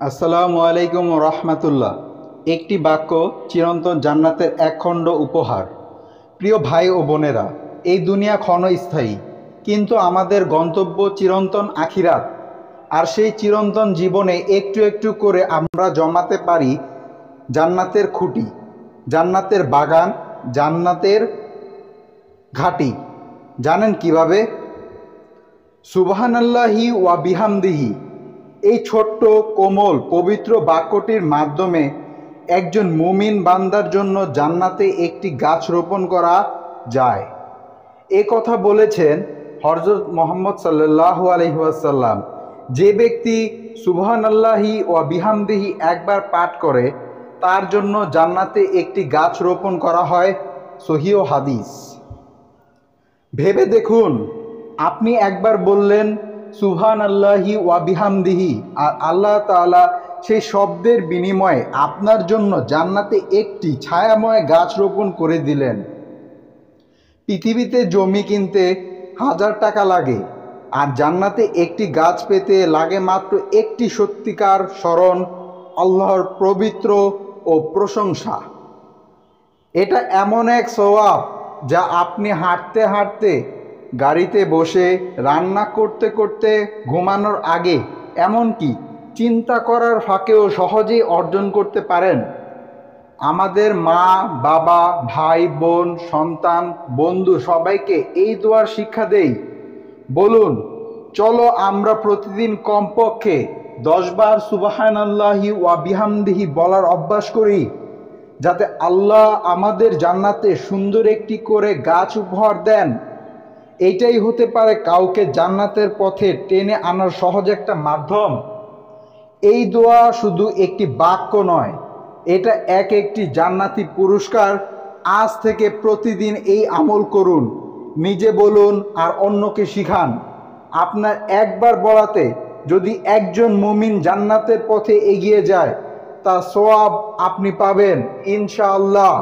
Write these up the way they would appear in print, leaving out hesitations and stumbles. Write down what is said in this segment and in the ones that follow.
আসসালামু আলাইকুম রহমতুল্লাহ। একটি বাক্য চিরন্তন জান্নাতের একখণ্ড উপহার। প্রিয় ভাই ও বোনেরা, এই দুনিয়া ক্ষণস্থায়ী, কিন্তু আমাদের গন্তব্য চিরন্তন আখিরাত। আর সেই চিরন্তন জীবনে একটু একটু করে আমরা জমাতে পারি জান্নাতের খুঁটি, জান্নাতের বাগান, জান্নাতের ঘাঁটি। জানেন কিভাবে? সুবহানাল্লাহি ওয়া বিহামদিহি, এই ছোট্ট কোমল পবিত্র বাক্যটির মাধ্যমে একজন মুমিন বান্দার জন্য জান্নাতে একটি গাছ রোপণ করা যায়। এ কথা বলেছেন হযরত মুহাম্মদ সাল্লাল্লাহু আলাইহি ওয়াসাল্লাম। যে ব্যক্তি সুবহানাল্লাহি ওয়া বিহামদিহি একবার পাঠ করে তার জন্য জান্নাতে একটি গাছ রোপণ করা হয়। সহিহ হাদিস। ভেবে দেখুন, আপনি একবার বললেন সুবহানাল্লাহি ওয়া বিহামদিহি, আর আল্লাহ তাআলা সেই শব্দের বিনিময়ে আপনার জন্য জান্নাতে একটি ছায়াময় গাছ রোপণ করে দিলেন। পৃথিবীতে জমি কিনতে 1000 টাকা লাগে, আর জান্নাতে একটি গাছ পেতে লাগে মাত্র একটি সত্যিকার স্মরণ, আল্লাহর পবিত্র ও প্রশংসা। এটা এমন এক সওয়াব যা আপনি হাঁটতে হাঁটতে, গাড়িতে বসে, রান্না করতে করতে, ঘুমানোর আগে, এমনকি চিন্তা করার ফাঁকেও সহজেই অর্জন করতে পারেন। আমাদের মা, বাবা, ভাই, বোন, সন্তান, বন্ধু সবাইকে এই দোয়ার শিক্ষা দেই। বলুন, চলো আমরা প্রতিদিন কমপক্ষে 10 বার সুবহানাল্লাহি ওয়া বিহামদিহি বলার অভ্যাস করি, যাতে আল্লাহ আমাদের জান্নাতে সুন্দর একটি করে গাছ উপহার দেন। এইটাই হতে পারে কাউকে জান্নাতের পথে টেনে আনার সহজ একটা মাধ্যম। এই দোয়া শুধু একটি বাক্য নয়, এটা একটি জান্নাতি পুরস্কার। আজ থেকে প্রতিদিন এই আমল করুন, নিজে বলুন আর অন্যকে শিখান। আপনার একবার বলাতে যদি একজন মুমিন জান্নাতের পথে এগিয়ে যায়, তার সওয়াব আপনি পাবেন ইনশাআল্লাহ।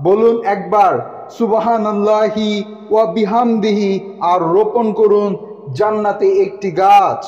বলুন একবার সুবহানাল্লাহি ওয়া বিহামদিহি আর রোপণ করুন জান্নাতে একটি গাছ।